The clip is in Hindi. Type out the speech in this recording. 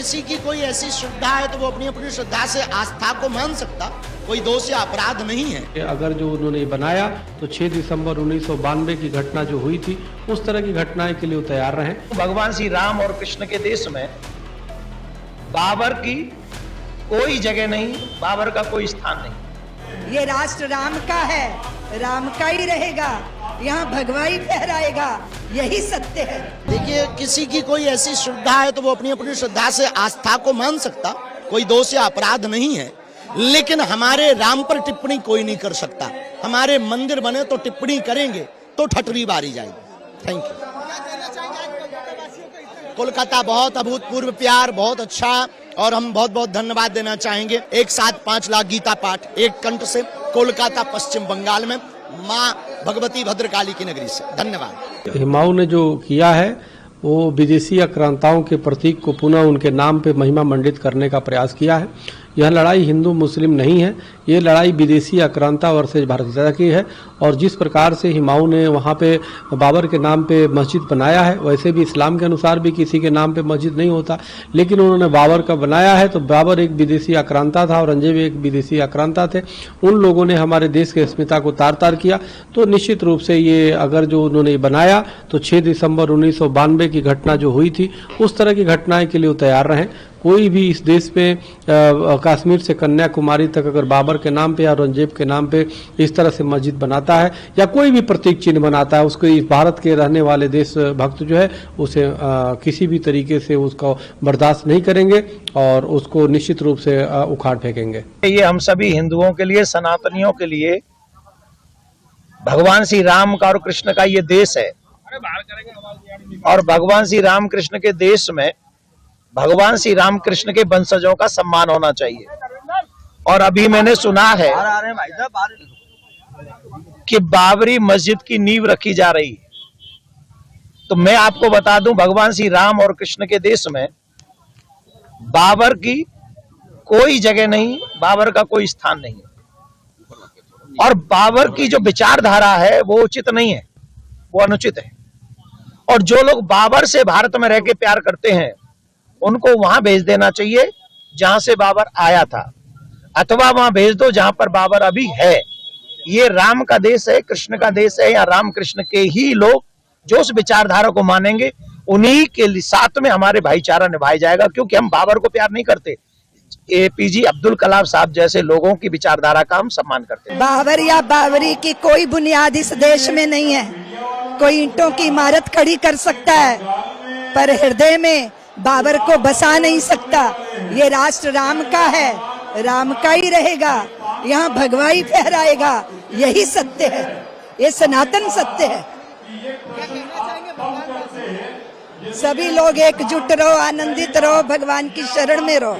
किसी की कोई ऐसी श्रद्धा है तो वो अपनी अपनी श्रद्धा से आस्था को मान सकता, कोई दोष या अपराध नहीं है। अगर जो उन्होंने बनाया तो 6 दिसंबर 1992 की घटना जो हुई थी, उस तरह की घटनाएं के लिए वो तैयार रहें। भगवान श्री राम और कृष्ण के देश में बाबर की कोई जगह नहीं, बाबर का कोई स्थान नहीं। ये राष्ट्र राम का है, राम का ही रहेगा, यहाँ भगवाई फहराएगा, यही सत्य है। देखिए, किसी की कोई ऐसी श्रद्धा है तो वो अपनी अपनी श्रद्धा से आस्था को मान सकता, कोई दोष या अपराध नहीं है। लेकिन हमारे राम पर टिप्पणी कोई नहीं कर सकता। हमारे मंदिर बने तो टिप्पणी करेंगे तो ठटरी बारी जाएगी। Thank you. कोलकाता बहुत अभूतपूर्व प्यार, बहुत अच्छा, और हम बहुत बहुत धन्यवाद देना चाहेंगे। एक साथ 5 लाख गीता पाठ एक कंठ से, कोलकाता पश्चिम बंगाल में, माँ भगवती भद्रकाली की नगरी से। धन्यवाद। हुमायूं ने जो किया है वो विदेशी आक्रांताओं के प्रतीक को पुनः उनके नाम पे महिमा मंडित करने का प्रयास किया है। यह लड़ाई हिंदू मुस्लिम नहीं है, ये लड़ाई विदेशी आक्रांता वर्सेज भारतीयता की है। और जिस प्रकार से हुमायूं ने वहाँ पे बाबर के नाम पे मस्जिद बनाया है, वैसे भी इस्लाम के अनुसार भी किसी के नाम पे मस्जिद नहीं होता, लेकिन उन्होंने बाबर का बनाया है। तो बाबर एक विदेशी आक्रांता था, औरंगजेब एक विदेशी आक्रांता थे। उन लोगों ने हमारे देश के अस्मिता को तार तार किया। तो निश्चित रूप से ये अगर जो उन्होंने बनाया तो 6 दिसंबर 1992 की घटना जो हुई थी, उस तरह की घटनाएं के लिए वो तैयार रहें। कोई भी इस देश में कश्मीर से कन्याकुमारी तक अगर बाबर के नाम पे या औरंगजेब के नाम पे इस तरह से मस्जिद बनाता है या कोई भी प्रतीक चिन्ह बनाता है, उसको इस भारत के रहने वाले देश भक्त जो है उसे किसी भी तरीके से उसको बर्दाश्त नहीं करेंगे और उसको निश्चित रूप से उखाड़ फेंकेंगे। ये हम सभी हिंदुओं के लिए, सनातनियों के लिए भगवान श्री राम का और कृष्ण का ये देश है, और भगवान श्री राम कृष्ण के देश में भगवान श्री राम कृष्ण के वंशजों का सम्मान होना चाहिए। और अभी मैंने सुना है कि बाबरी मस्जिद की नींव रखी जा रही है। तो मैं आपको बता दूं, भगवान श्री राम और कृष्ण के देश में बाबर की कोई जगह नहीं, बाबर का कोई स्थान नहीं है। और बाबर की जो विचारधारा है वो उचित नहीं है, वो अनुचित है। और जो लोग बाबर से भारत में रह के प्यार करते हैं उनको वहां भेज देना चाहिए जहां से बाबर आया था, अथवा वहां भेज दो जहां पर बाबर अभी है। ये राम का देश है, कृष्ण का देश है, या राम कृष्ण के ही लोग जो उस विचारधारा को मानेंगे उन्हीं के साथ में हमारे भाईचारा निभाया जाएगा। क्योंकि हम बाबर को प्यार नहीं करते, एपीजे अब्दुल कलाम साहब जैसे लोगों की विचारधारा का हम सम्मान करते हैं। बाबर या बाबरी की कोई बुनियाद इस देश में नहीं है। कोई ईंटों की इमारत खड़ी कर सकता है पर हृदय में बाबर को बसा नहीं सकता। ये राष्ट्र राम का है, राम का ही रहेगा, यहाँ भगवाई फहराएगा, यही सत्य है, ये सनातन सत्य है। सभी लोग एकजुट रहो, आनंदित रहो, भगवान की शरण में रहो।